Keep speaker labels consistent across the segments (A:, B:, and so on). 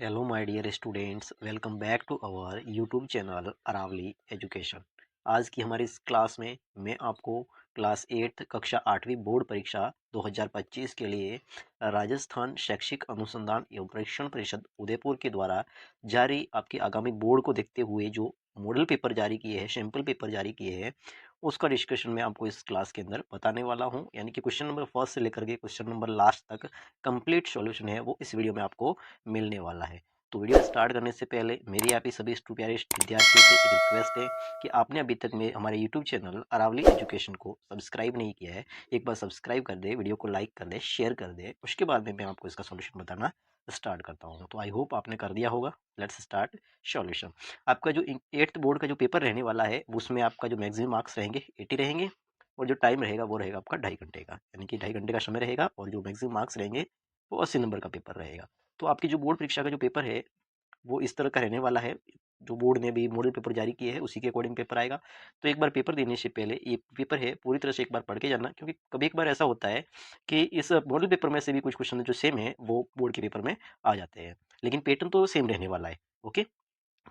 A: Hello my dear students, welcome back to our YouTube channel Aravali Education. आज की हमारी इस क्लास में मैं आपको क्लास 8 कक्षा 8वीं बोर्ड परीक्षा 2025 के लिए राजस्थान शैक्षिक अनुसंधान एवं परीक्षण परिषद उदयपुर के द्वारा जारी आपके आगामी बोर्ड को देखते हुए जो मॉडल पेपर जारी किए हैं, सैंपल पेपर जारी किए हैं, उसका डिस्कशन मैं आपको इस क्लास के अंदर बताने वाला हूं। यानी कि क्वेश्चन नंबर फर्स्ट से लेकर के क्वेश्चन नंबर लास्ट तक कंप्लीट सॉल्यूशन है वो इस वीडियो में आपको मिलने वाला है। तो वीडियो स्टार्ट करने से पहले मेरी आप ही सभी प्यारे विद्यार्थियों से एक रिक्वेस्ट है कि आपने अभी तक में हमारे यूट्यूब चैनल अरावली एजुकेशन को सब्सक्राइब नहीं किया है, एक बार सब्सक्राइब कर दे, वीडियो को लाइक कर दे, शेयर कर दे। उसके बाद में मैं आपको इसका सॉल्यूशन बताना स्टार्ट करता हूँ। तो आई होप आपने कर दिया होगा। Let's start solution. आपका जो 8th बोर्ड का जो पेपर रहने वाला है उसमें आपका जो मैक्सिमम मार्क्स रहेंगे 80 रहेंगे और जो टाइम रहेगा वो रहेगा आपका 2.5 घंटे का, यानी कि 2.5 घंटे का समय रहेगा और जो मैक्सिमम मार्क्स रहेंगे वो 80 नंबर का पेपर रहेगा। तो आपकी जो बोर्ड परीक्षा का जो पेपर है वो इस तरह का रहने वाला है। जो बोर्ड ने भी मॉडल पेपर जारी किए हैं उसी के अकॉर्डिंग पेपर आएगा। तो एक बार पेपर देने से पहले ये पेपर है पूरी तरह से एक बार पढ़ के जाना, क्योंकि कभी एक बार ऐसा होता है कि इस मॉडल पेपर में से भी कुछ क्वेश्चन जो सेम है वो बोर्ड के पेपर में आ जाते हैं, लेकिन पैटर्न तो सेम रहने वाला है। ओके,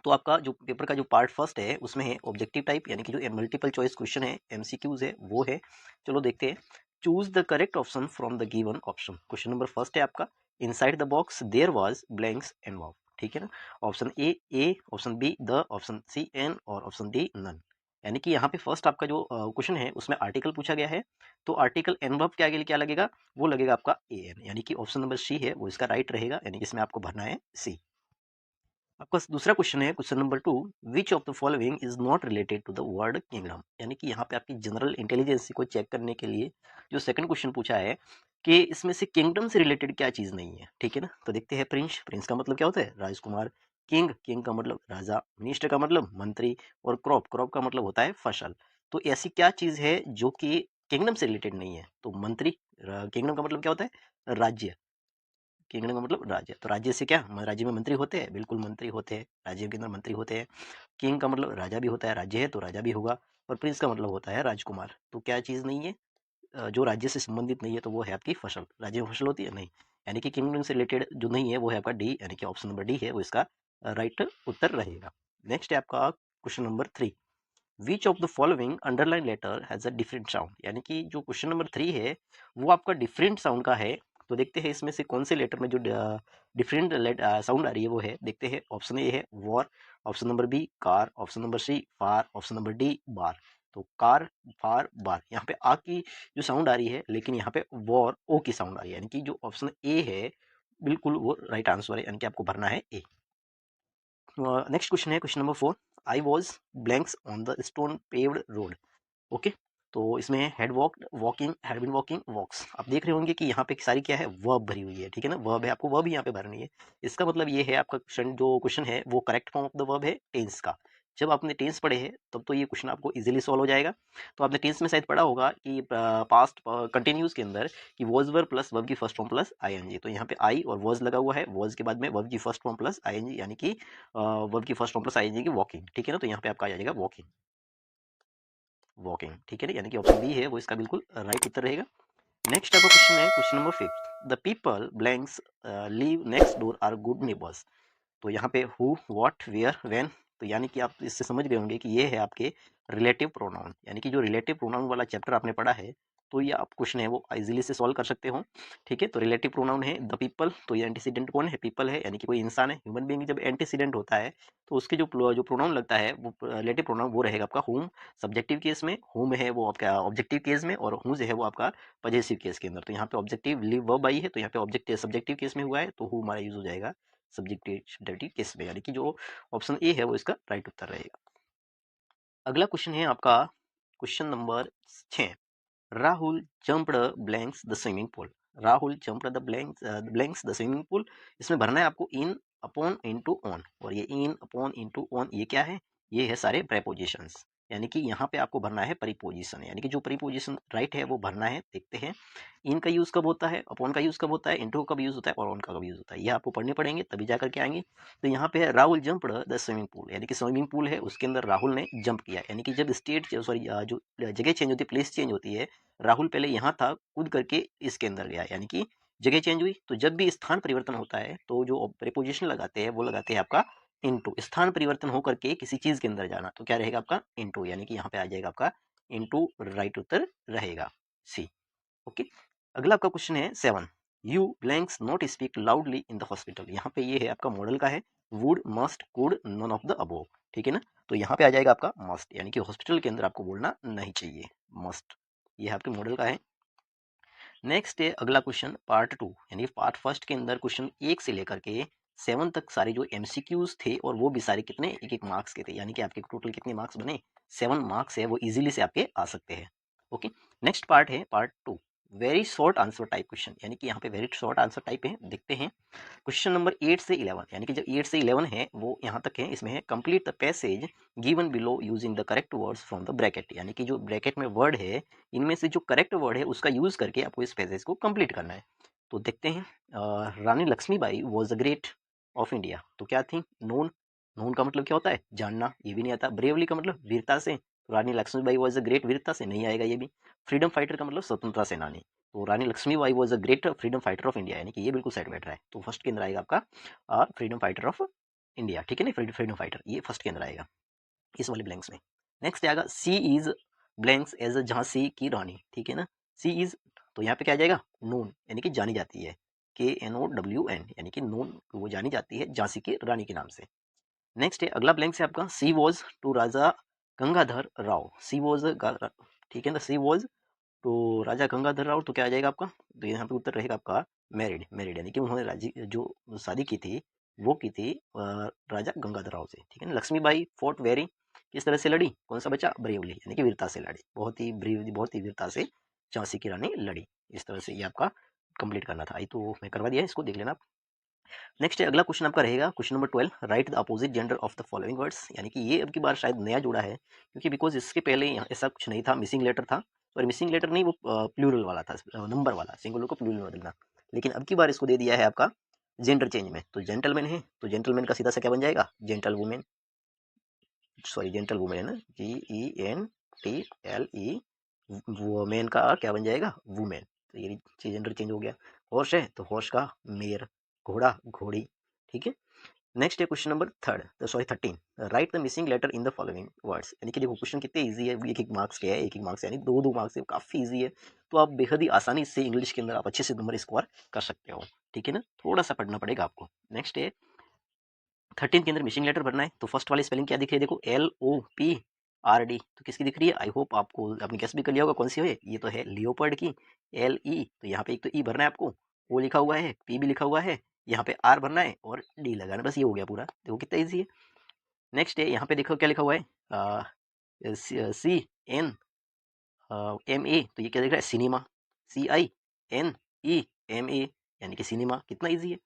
A: तो आपका जो पेपर का जो पार्ट फर्स्ट है उसमें है ऑब्जेक्टिव टाइप, यानी कि जो मल्टीपल चॉइस क्वेश्चन है, एमसीक्यूज है वो है। चलो देखते हैं। Choose the correct option from the given option. Question number first है आपका, inside the box there was blanks and verb. ठीक है ना। Option A, option B the, option C an और ऑप्शन डी नन। यानी कि यहाँ पे फर्स्ट आपका जो क्वेश्चन है उसमें आर्टिकल पूछा गया है, तो आर्टिकल एन वर्ब के आगे क्या लगेगा, वो लगेगा आपका ए एन, यानी कि ऑप्शन नंबर सी है वो इसका राइट रहेगा, यानी कि इसमें आपको भरना है सी। आपका दूसरा क्वेश्चन है question number 2, which of the following is not related to the word kingdom. यानी कि यहाँ पे आपकी जनरल इंटेलिजेंस को चेक करने के लिए जो सेकंड क्वेश्चन पूछा है कि इसमें से किंगडम से रिलेटेड क्या चीज नहीं है। ठीक है ना। तो देखते हैं। प्रिंस, प्रिंस का मतलब क्या होता है, राजकुमार। किंग, किंग का मतलब राजा। मिनिस्टर का मतलब मंत्री। और क्रॉप, क्रॉप का मतलब होता है फसल। तो ऐसी क्या चीज है जो कि किंगडम से रिलेटेड नहीं है। तो मंत्री, किंगडम का मतलब क्या होता है, राज्य। किंगडम का मतलब राज्य। तो राज्य से क्या, राज्य में मंत्री होते हैं, बिल्कुल मंत्री होते हैं, राज्य के अंदर मंत्री होते हैं। किंग का मतलब राजा भी होता है, राज्य है तो राजा भी होगा। और प्रिंस का मतलब होता है राजकुमार। तो क्या चीज नहीं है जो राज्य से संबंधित नहीं है, तो वो है आपकी फसल। राज्य में फसल होती है नहीं, यानी कि किंगडम से रिलेटेड जो नहीं है वो है आपका डी, यानी कि ऑप्शन नंबर डी है वो इसका राइट उत्तर रहेगा। नेक्स्ट है आपका question number 3, which of the following underline letter has a different sound. यानी कि जो क्वेश्चन नंबर 3 है वो आपका डिफरेंट साउंड का है। तो देखते हैं इसमें से कौन से लेटर में जो डिफरेंट साउंड आ रही है वो है। देखते हैं। ऑप्शन ए है war, option number B car, option number C far, option number D bar. तो कार, फार, बार, यहाँ पे आ की जो साउंड आ रही है, लेकिन यहाँ पे वॉर ओ की साउंड आ रही है, यानी कि जो ऑप्शन ए है बिल्कुल वो राइट आंसर है, यानी कि आपको भरना है ए। नेक्स्ट क्वेश्चन है question number 4, I was blanks on the stone paved road. Okay, तो इसमें had walked, walking, had been walking, walks. आप देख रहे होंगे कि यहाँ पे सारी क्या है, वर्ब भरी हुई है। ठीक है ना, वर्ब है, आपको वर्ब ही यहाँ पे भरनी है। इसका मतलब ये है आपका क्वेश्चन, जो क्वेश्चन है वो correct form of the verb है टेंस का। जब आपने टेंस पढ़े हैं तब तो ये क्वेश्चन आपको इजीली सॉल्व हो जाएगा। तो आपने टेंस में शायद पढ़ा होगा कि पास्ट कंटिन्यूस के अंदर कि वॉज वर्ब प्लस वर्ब की फर्स्ट फॉर्म प्लस आईएनजी। तो यहाँ पे आई और वॉज लगा हुआ है, वॉज के बाद में वर्ब की फर्स्ट फॉर्म प्लस आईएनजी, यानी कि वर्ब की फर्स्ट फॉर्म प्लस आईएनजी की वॉकिंग। ठीक है ना, तो यहाँ पे आपका आ जाएगा वॉकिंग, वॉकिंग। ठीक है ना, यानी कि ऑप्शन बी है वो इसका बिल्कुल राइट उत्तर रहेगा। नेक्स्ट आपका क्वेश्चन है question number 5, the people blanks live next door are good neighbours. तो यहाँ पे हु, व्हाट, वेयर, व्हेन। तो यानी कि आप इससे समझ गए होंगे कि ये है आपके रिलेटिव प्रोनाउन, यानी कि जो रिलेटिव प्रोनाउन वाला चैप्टर आपने पढ़ा है, तो ये आप क्वेश्चन है वो इजीली से सॉल्व कर सकते हो। ठीक है, तो रिलेटिव प्रोनाउन है द पीपल, तो ये एंटीसीडेंट कौन है, पीपल है, यानी कि कोई इंसान है, ह्यूमन बीइंग। जब एंटीसीडेंट होता है तो उसके जो प्रोनाउन लगता है वो रिलेटिव प्रोनाउन वो रहेगा आपका हुम सब्जेक्टिव केस में, हुम है वो आपका ऑब्जेक्टिव केस में, और हु है वो आपका पजेसिव केस के अंदर। तो यहाँ पे ऑब्जेक्टिव लिव वर्ब आई है, तो यहाँ पे ऑब्जेक्टिव सब्जेक्टिव केस में हुआ है, तो हु हमारा यूज हो जाएगा सब्जेक्टिव केस में, यानी कि जो ऑप्शन ए है वो इसका राइट उत्तर रहेगा। अगला क्वेश्चन है आपका question number 6, Rahul jumped blanks the swimming pool. Rahul jumped the blanks the swimming pool. इसमें भरना है आपको इन अपॉन इनटू ऑन, और ये इन अपॉन इनटू ऑन ये क्या है, ये है सारे प्रेपोजिशंस, यानी कि यहाँ पे आपको भरना है प्रीपोजिशन, यानी कि जो प्रीपोजिशन राइट है वो भरना है। देखते हैं इन का यूज कब होता है, अपॉन का यूज कब होता है, इनटू कब यूज होता है और ऑन का कब यूज होता है, ये आपको पढ़ने पड़ेंगे तभी जा करके आएंगे। तो यहाँ पे है Rahul jumped the swimming pool, यानी कि स्विमिंग पूल है उसके अंदर राहुल ने जंप किया, यानी कि जब स्टेट सॉरी जो जगह चेंज होती है, प्लेस चेंज होती है, राहुल पहले यहाँ था, कूद करके इसके अंदर गया, यानी कि जगह चेंज हुई, तो जब भी स्थान परिवर्तन होता है तो जो प्रीपोजिशन लगाते हैं वो लगाते हैं आपका इनटू। स्थान परिवर्तन होकर के किसी चीज के अंदर जाना, तो क्या रहेगा आपका इनटू, यानी कि यहाँ पे आ जाएगा आपका इनटू, राइट उत्तर रहेगा सी। ओके, अगला आपका क्वेश्चन है 7, you blanks not speak loudly in the hospital. यहाँ पे ये है आपका मॉडल का है, would, must, could, none of the above, ठीक है ना। तो यहाँ पे आ जाएगा आपका मस्ट, यानी कि हॉस्पिटल के अंदर आपको बोलना नहीं चाहिए, मस्ट। ये आपके मॉडल का है। नेक्स्ट है अगला क्वेश्चन पार्ट 2, यानी पार्ट फर्स्ट के अंदर क्वेश्चन 1 से लेकर के 7 तक सारे जो एमसीक्यूज थे, और वो भी सारे कितने, 1-1 मार्क्स के थे, यानी कि आपके टोटल कितने मार्क्स बने, 7 मार्क्स है, वो इजीली से आपके आ सकते हैं। ओके, नेक्स्ट पार्ट है part 2, very short answer type question, यानी कि यहाँ पे वेरी शॉर्ट आंसर टाइप है। देखते हैं क्वेश्चन नंबर 8 से 11, यानी कि जो 8 से 11 है वो यहाँ तक है। इसमें है complete the passage given below using the correct words from the bracket, यानी कि जो ब्रैकेट में वर्ड है इनमें से जो करेक्ट वर्ड है उसका यूज करके आपको इस पैसेज को कंप्लीट करना है। तो देखते हैं, Rani Laxmibai was the great of India, तो क्या थी, नोन। नोन का मतलब क्या होता है, जानना, ये भी नहीं आता। ब्रेवली का मतलब वीरता से, तो Rani Laxmibai was the great, वीरता से नहीं आएगा ये भी। फ्रीडम फाइटर का मतलब स्वतंत्रता सेनानी, तो Rani Laxmibai was a great freedom fighter of India, यानी कि ये बिल्कुल सेट बैठ रहा है। तो फर्स्ट के अंदर आएगा आपका फ्रीडम फाइटर ऑफ इंडिया, ठीक है ना, फ्रीडम फाइटर, ये फर्स्ट के अंदर आएगा इस वाले ब्लैंक्स में। नेक्स्ट आएगा she is blanks as a Jhansi की रानी, ठीक है ना। सी इज, तो यहाँ पे क्या आ जाएगा, नोन, यानी कि जानी जाती है, KNOWN, यानी कि नोन, वो जानी जाती है झांसी की रानी के नाम से। नेक्स्ट है अगला ब्लैंक से आपका she was to Raja Gangadhar Rao, she was, ठीक है ना, सी वॉज तो राजा गंगाधर राव, तो क्या आ जाएगा आपका, तो यहाँ पे उत्तर रहेगा आपका मैरिड, मैरिड, यानी कि उन्होंने राजी जो शादी की थी वो की थी राजा गंगाधर राव से, ठीक है ना। लक्ष्मीबाई फोर्ट वेरी, किस तरह से लड़ी, कौन सा बचा, ब्रेवली, यानी कि वीरता से लड़ी, बहुत ही ब्रेवली, बहुत ही वीरता से झांसी की रानी लड़ी। इस तरह से ये आपका कंप्लीट करना था, आई तो मैं करवा दिया, इसको देख लेना आप। नेक्स्ट अगला क्वेश्चन आपका रहेगा question number 12, right the opposite gender of the following words, यानी कि ये अब की बार शायद नया जुड़ा है, क्योंकि बिकॉज इसके पहले यहाँ ऐसा कुछ नहीं था, मिसिंग लेटर था, और मिसिंग लेटर नहीं, वो प्लूरल वाला था, नंबर वाला, सिंगुलर को प्लूरल में बदलना। लेकिन अब की बार इसको दे दिया है आपका जेंडर चेंज में, तो जेंटलमैन है, तो जेंटलमैन का सीधा सा क्या बन जाएगा, gentle women, sorry gentle women है ना, GENTLE, वुमेन का क्या बन जाएगा, वुमेन, तो ये जेंडर चेंज हो गया। हॉर्स है तो हॉर्स का मेयर, घोड़ा घोड़ी, ठीक है। नेक्स्ट है question number 13, write the missing letter in the following words, यानी कि देखो क्वेश्चन कितने इजी है, एक एक मार्क्स के है, एक एक मार्क्स यानी दो दो मार्क्स है, काफी इजी है। तो आप बेहद ही आसानी से इंग्लिश के अंदर आप अच्छे से नंबर स्कोर कर सकते हो, ठीक है ना, थोड़ा सा पढ़ना पड़ेगा आपको। नेक्स्ट है 13 के अंदर मिसिंग लेटर भरना है, तो फर्स्ट वाली स्पेलिंग क्या दिख रही है, देखो LOPRD, तो किसकी दिख रही है, आई होप आपको आपने गेस भी कर लिया होगा कौन सी है, ये तो है लियोपर्ड की, LE, तो यहाँ पे एक तो ई भरना है आपको, O लिखा हुआ है, P भी लिखा हुआ है, यहाँ पे R भरना है और D लगाना, बस ये हो गया पूरा, देखो कितना ईजी है। नेक्स्ट है यहाँ पे देखो क्या लिखा हुआ है, CNMA, तो ये क्या दिख रहा है, सिनेमा, CINEMA, यानी कि सिनेमा, कितना ईजी है।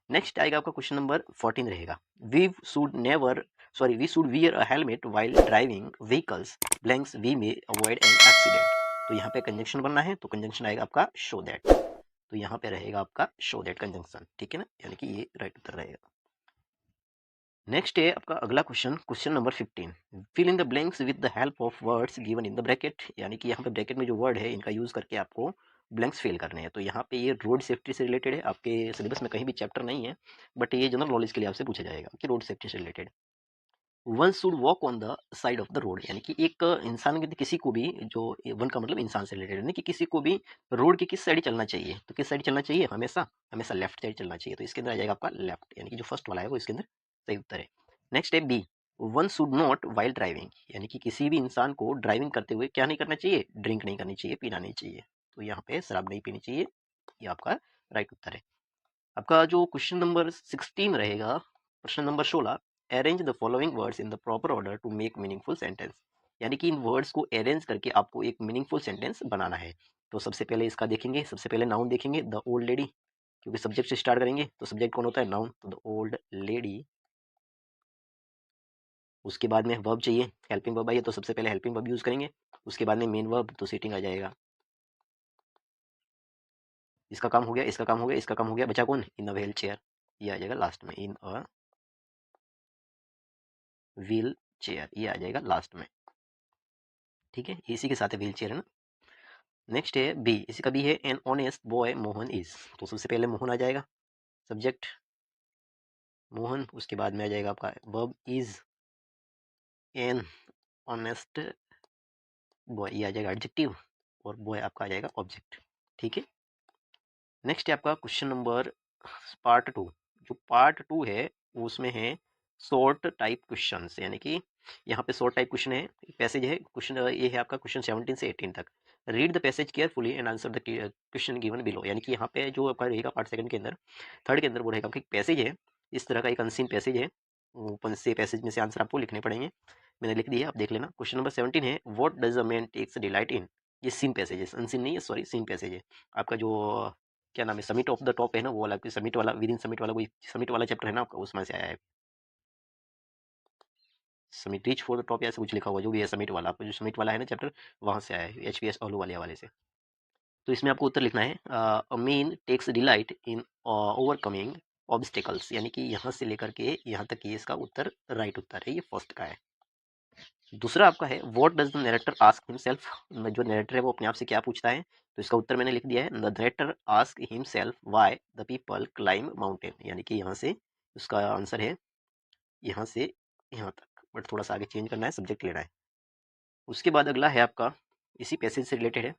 A: नेक्स्ट आएगा आपका क्वेश्चन नंबर 14 रहेगा, we should never, sorry we should wear a helmet while driving vehicles blanks we may avoid an accident, तो यहाँ पे कंजंक्शन बनना है, तो कंजंक्शन आएगा आपका शो दैट, तो यहाँ पे रहेगा आपका शो दैट कंजंक्शन, ठीक है ना, यानी कि ये राइट उत्तर रहेगा। नेक्स्ट है आपका अगला question, question number 15, fill in the blanks with the help of words given in the bracket, यानी कि यहाँ पे ब्रैकेट में जो वर्ड है इनका यूज करके आपको ब्लैंक्स फिल करने हैं। तो यहाँ पे ये रोड सेफ्टी से रिलेटेड है, आपके सिलेबस में कहीं भी चैप्टर नहीं है, बट ये जनरल नॉलेज के लिए आपसे पूछा जाएगा कि रोड सेफ्टी से related. One should walk on the side of the road, यानी कि एक इंसान के किसी को भी, जो वन का मतलब इंसान से रिलेटेड, यानी कि किसी को भी रोड की किस साइड चलना चाहिए, तो किस साइड चलना चाहिए, हमेशा हमेशा लेफ्ट साइड चलना चाहिए, तो इसके अंदर आ जाएगा आपका लेफ्ट, यानी कि जो फर्स्ट वाला है वो इसके अंदर सही उत्तर है। नेक्स्ट है B, one should not while driving, यानी कि किसी भी इंसान को ड्राइविंग करते हुए क्या नहीं करना चाहिए, ड्रिंक नहीं करनी चाहिए, पीना नहीं चाहिए, तो यहाँ पे शराब नहीं पीनी चाहिए, ये आपका राइट उत्तर है। आपका जो क्वेश्चन नंबर 16 रहेगा, प्रश्न नंबर 16, arrange the following words in the proper order to make meaningful sentence, यानी कि इन वर्ड्स को अरेंज करके आपको एक मीनिंगफुल सेंटेंस बनाना है। तो सबसे पहले इसका देखेंगे, सबसे पहले नाउन देखेंगे, द ओल्ड लेडी, क्योंकि सब्जेक्ट से स्टार्ट करेंगे तो सब्जेक्ट कौन होता है, नाउन, तो द ओल्ड लेडी। उसके बाद में वर्ब चाहिए, हेल्पिंग वर्ब आइए, तो सबसे पहले हेल्पिंग वर्ब यूज करेंगे, उसके बाद में मेन वर्ब, तो सिटिंग आ जाएगा, इसका काम हो गया, इसका काम हो गया, इसका काम हो गया, बचा कौन, इन अ व्हील चेयर, ये आ जाएगा लास्ट में, इन अ व्हील चेयर, ये आ जाएगा लास्ट में, ठीक है, इसी के साथ है व्हील चेयर है ना। नेक्स्ट है बी, इसी का बी है an honest boy Mohan is, तो सबसे पहले मोहन आ जाएगा सब्जेक्ट मोहन, उसके बाद में आ जाएगा आपका verb is an honest boy, ये आ जाएगा एडजेक्टिव, और बॉय आपका आ जाएगा ऑब्जेक्ट। ठीक है, नेक्स्ट है आपका क्वेश्चन नंबर पार्ट 2। जो पार्ट 2 है उसमें है शॉर्ट टाइप क्वेश्चंस, यानी कि यहाँ पे शॉर्ट टाइप क्वेश्चन है, पैसेज है क्वेश्चन, ये है आपका क्वेश्चन 17 से 18 तक। Read the passage carefully and answer the question given below, यानी कि यहाँ पे जो आपका रहेगा पार्ट सेकंड के अंदर, थर्ड के अंदर वो रहेगा आपका एक पैसेज है, इस तरह का एक अनसीन पैसेज है, ओपन से पैसेज में से आंसर आपको लिखने पड़ेंगे। मैंने लिख दिया, आप देख लेना। क्वेश्चन नंबर 17 है what does a man takes delight in, ये सीन पैसेज है, अनसीन नहीं है, सॉरी सीन पैसेज है। आपका जो क्या नाम है, समिट ऑफ द टॉप है ना, वो वाला समिट वाला, विद इन समिट वाला, कोई समिट वाला चैप्टर है ना आपका, उसमें से आया है। Summit reach for the top ऐसा कुछ लिखा हुआ, जो भी है समिट वाला, आपका जो समिट वाला है ना चैप्टर, वहां से आया है, एचपीएस ओलू वाले हवाले से। तो इसमें आपको उत्तर लिखना है a man takes delight in overcoming obstacles, यानी कि यहाँ से लेकर के यहाँ तक ये इसका उत्तर राइट उत्तर है, ये फर्स्ट का है। दूसरा आपका है what does the narrator ask himself, जो नरेटर है वो अपने आप से क्या पूछता है, तो इसका उत्तर मैंने लिख दिया है, the narrator ask himself why the people climb mountain, यानी कि यहाँ से उसका आंसर है यहाँ से यहाँ तक, बट थोड़ा सा आगे चेंज करना है, सब्जेक्ट लेना है। उसके बाद अगला है आपका इसी पैसेज से रिलेटेड है,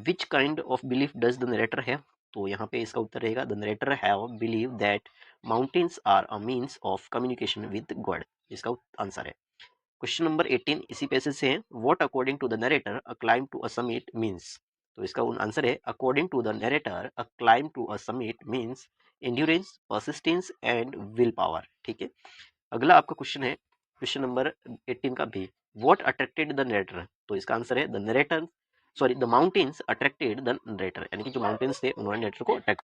A: which kind of belief does the narrator है, तो यहाँ पे इसका उत्तर रहेगा the narrator have believe that mountains are a means of communication with God, इसका आंसर है। क्वेश्चन नंबर 18 इसी पैसेज से है, what according to the narrator a climb to a summit means, तो इसका आंसर है according to the narrator a climb to a summit means endurance, persistence and will power. ठीक है, अगला आपका क्वेश्चन है क्वेश्चन नंबर 18 का भी, व्हाट अट्रैक्टेड द नरेटर, तो इसका आंसर है the narrator sorry the mountains attracted the narrator, यानी कि जो माउंटेन्स थे उन्होंने नरेटर को अट्रैक्ट।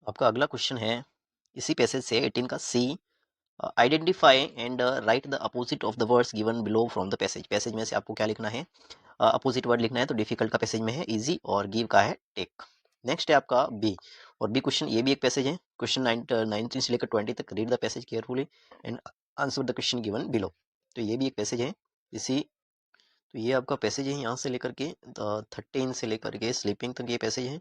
A: आपका अगला क्वेश्चन है इसी पैसेज से 18 का C, identify and write the opposite of the words given below from the passage, passage में से आपको क्या लिखना है, अपोजिट वर्ड लिखना है, तो डिफिकल्ट का पैसेज में है इजी, और गिव का है टेक। नेक्स्ट है आपका बी, और बी क्वेश्चन ये भी एक पैसेज है, क्वेश्चन 19 से लेकर 20 तक, read the passage carefully and answer the question given below, तो ये भी एक पैसेज है इसी, तो ये आपका पैसेज है यहाँ से लेकर के 13 से लेकर के स्लीपिंग तक ये पैसेज है।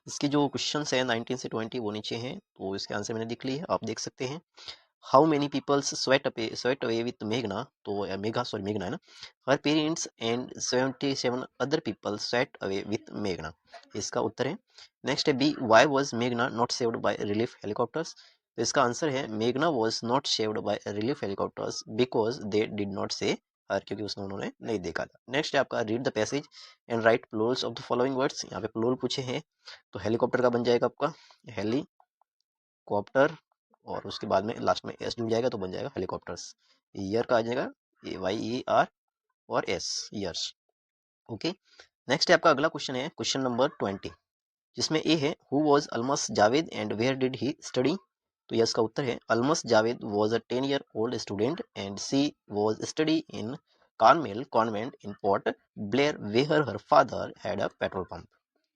A: इसके जो क्वेश्चन है 19 से 20 वो नीचे हैं, तो इसके आंसर मैंने लिख लिए है, आप देख सकते हैं। How many peoples swept away with मेघना, तो मेघा सॉरी मेघना है ना, her parents and 77 other people swept away with मेघना, इसका उत्तर है। नेक्स्ट है बी, व्हाई वाज मेघना not saved by relief helicopters, तो इसका आंसर है मेघना was not saved by relief helicopters because they did not see her, क्योंकि उसने उन्होंने नहीं देखा था। नेक्स्ट है आपका read the passage and right Plurals of the following words, यहाँ पे प्लूरल पूछे हैं, तो हेलीकॉप्टर का बन जाएगा आपका हेलीकॉप्टर, और उसके बाद में लास्ट में एस जुड़ जाएगा तो बन जाएगा हेलीकॉप्टर्स। ईयर का आ जाएगा YER और एस, ईयर्स। ओके, नेक्स्ट है आपका अगला क्वेश्चन है क्वेश्चन नंबर 20, जिसमें ए है who was Almas Javed and where did he study, तो यस का उत्तर है Almas Javed was a 10-year old student and she was study in Carmel Convent in Port Blair where her father had a petrol pump.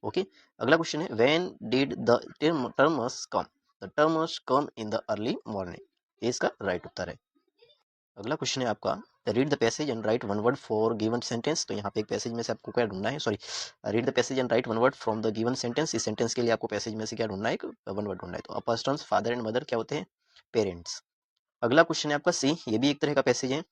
A: Okay, अगला question है when did the terms come, the terms come in the early morning, ये इसका right उत्तर है। अगला question है आपका read the passage and write one word for given sentence, तो यहाँ पे एक पैसेज में से आपको क्या ढूंढना है, sorry read the passage and write one word from the given sentence, इस सेंटेंस के लिए आपको पैसेज में से क्या ढूंढना है, एक वन वर्ड ढूंढना है, तो अपर टर्म्स फादर एंड मदर क्या होते हैं, पेरेंट्स। अगला क्वेश्चन है आपका सी, ये भी एक तरह का पैसेज है,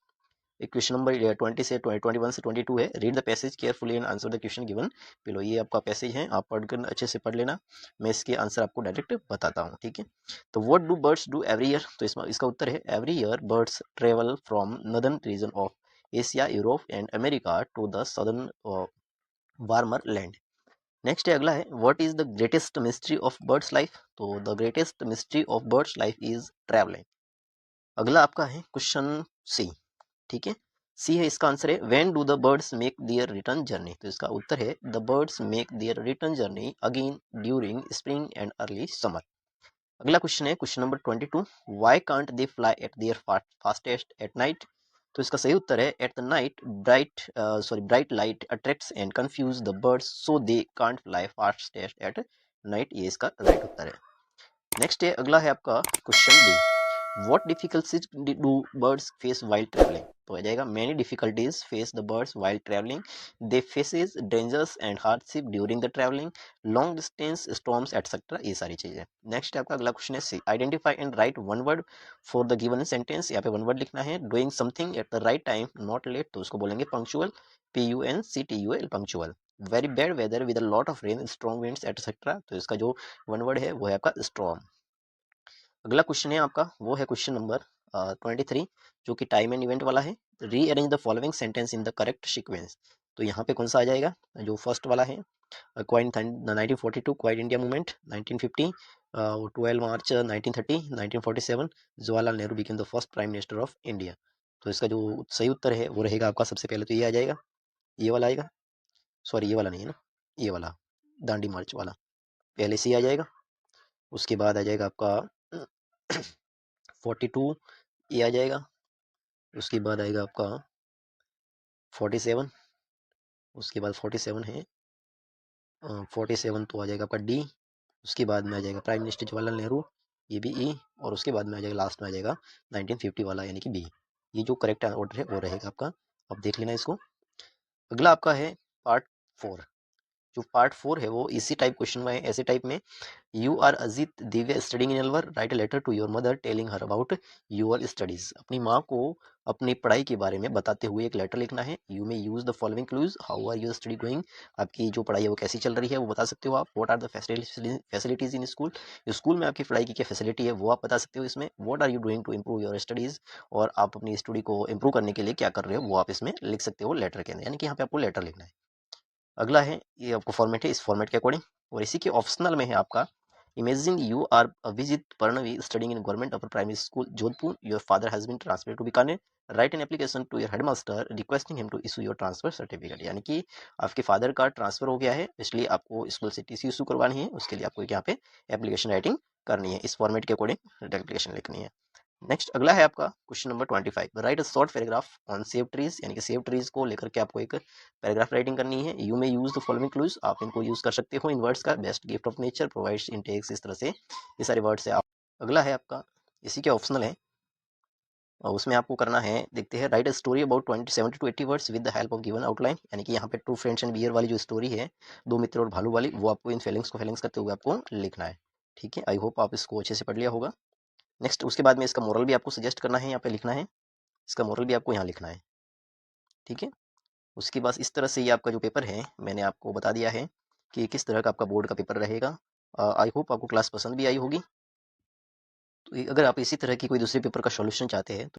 A: एक क्वेश्चन नंबर 20 से 21 से 22 है, read the passage carefully and answer the question given below, ये आपका पैसेज है, आप पढ़कर अच्छे से पढ़ लेना, मैं इसके आंसर आपको डायरेक्ट बताता हूँ। ठीक है, तो what do birds do every year, तो इसका उत्तर है every year birds travel from northern region of Asia Europe and America to the southern warmer land. Next है अगला है what is the greatest mystery of birds life, तो the greatest mystery of birds life is travelling. अगला आपका है question सी, ठीक है, सी है इसका आंसर है when do the birds make their return journey, तो इसका उत्तर है the birds make their return journey again during spring and early summer. अगला क्वेश्चन है question number 22, why can't they fly eight there fastest at night, तो इसका सही उत्तर है at the night bright light attracts and confuse the birds so they can't fly fastest at night, ये इसका right उत्तर है। नेक्स्ट है अगला है आपका question D, what difficulties do birds face while travelling, तो आ जाएगा many difficulties face the birds while travelling, they faces dangers and hardship during the travelling, long distance storms etcetera, ये सारी चीजें। नेक्स्ट आपका अगला क्वेश्चन है C, identify and write one word for the given sentence, यहाँ पे one word लिखना है। Doing something at the right time not late, तो उसको बोलेंगे punctual, PUNCTUAL punctual. Very bad weather with a lot of rain strong winds etcetera, तो इसका जो वन वर्ड है वो है आपका स्टॉर्म। अगला क्वेश्चन है आपका, वो है क्वेश्चन नंबर 23, जो कि टाइम एंड इवेंट वाला है। Rearrange the following sentence in the correct sequence, तो यहाँ पे कौन सा आ जाएगा, जो फर्स्ट वाला है, quite 1942 quite India movement, 1950 12 March 1930, 1947 Jawaharlal Nehru became the first prime minister of India. तो इसका जो सही उत्तर है वो रहेगा आपका, सबसे पहले तो ये आ जाएगा, ये वाला आएगा, सॉरी ये वाला नहीं है ना, ये वाला दांडी मार्च वाला, पहले से आ जाएगा। उसके बाद आ जाएगा आपका 42, ये आ जाएगा। उसके बाद आएगा आपका 47, उसके बाद 47 है 47 तो आ जाएगा आपका डी। उसके बाद में आ जाएगा प्राइम मिनिस्टर जवाहरलाल नेहरू, ये भी ई। और उसके बाद में आ जाएगा, लास्ट में आ जाएगा 1950 वाला यानी कि बी। ये जो करेक्ट ऑर्डर है वो रहेगा आपका, अब देख लेना इसको। अगला आपका है पार्ट 4, जो पार्ट 4 है वो इसी टाइप क्वेश्चन में है, ऐसे टाइप में। You are Ajit Divya studying in Alwar, write a letter to your mother telling her about your studies, अपनी माँ को अपनी पढ़ाई के बारे में बताते हुए एक लेटर लिखना है। You may use the following clues, how are your study going, आपकी जो पढ़ाई है वो कैसी चल रही है वो बता सकते हो आप। What are the facilities in school, school में आपकी पढ़ाई की क्या फैसिलिटी है वो आप बता सकते हो इसमें। What are you doing to improve your studies, और आप अपनी स्टडी को इम्प्रूव करने के लिए क्या कर रहे हो वो आप इसमें लिख सकते हो लेटर के अंदर, यानी कि यहाँ पे आपको लेटर लिखना है। अगला है, ये आपको फॉर्मेट है, इस फॉर्मेट के अकॉर्डिंग। और इसी के ऑप्शनल में है आपका, imagine you are Abhijeet Parnavi studying in government upper primary school Jodhpur, your father has been transfer to Bikaner, write an application to your headmaster requesting him to issue your transfer certificate, यानी कि आपके फादर का ट्रांसफर हो गया है इसलिए आपको स्कूल से टीसी इशू करवानी है, उसके लिए आपको यहाँ पे एप्लीकेशन राइटिंग करनी है, इस फॉर्मेट के अकॉर्डिंग एप्लीकेशन लिखनी है। नेक्स्ट अगला है आपका question number 25, right a short paragraph on save trees, यानी कि सेव ट्रीज को लेकर के आपको एक पैराग्राफ राइटिंग करनी है। You may use the following clues, आप इनको यूज कर सकते हो इन वर्ड्स का, best gift of nature provides intakes, इस तरह से ये सारे वर्ड्स है आप। अगला है आपका, इसी के ऑप्शनल है, और उसमें आपको करना है, देखते हैं, right a story about 70 to 80 words with the help of given outline, यानी कि यहाँ पे टू फ्रेंड्स एंड बियर वाली जो स्टोरी है, दो मित्र और भालू वाली, वो आपको इन फीलिंग्स करते हुए आपको लिखना है। ठीक है, आई होप आप इसको अच्छे से पढ़ लिया होगा। नेक्स्ट उसके बाद में इसका मोरल भी आपको सजेस्ट करना है, यहाँ पे लिखना है, इसका मोरल भी आपको यहाँ लिखना है। ठीक है, उसके बाद इस तरह से ये आपका जो पेपर है मैंने आपको बता दिया है कि किस तरह का आपका बोर्ड का पेपर रहेगा। आई होप आपको क्लास पसंद भी आई होगी। तो अगर आप इसी तरह की कोई दूसरे पेपर का सॉल्यूशन चाहते हैं तो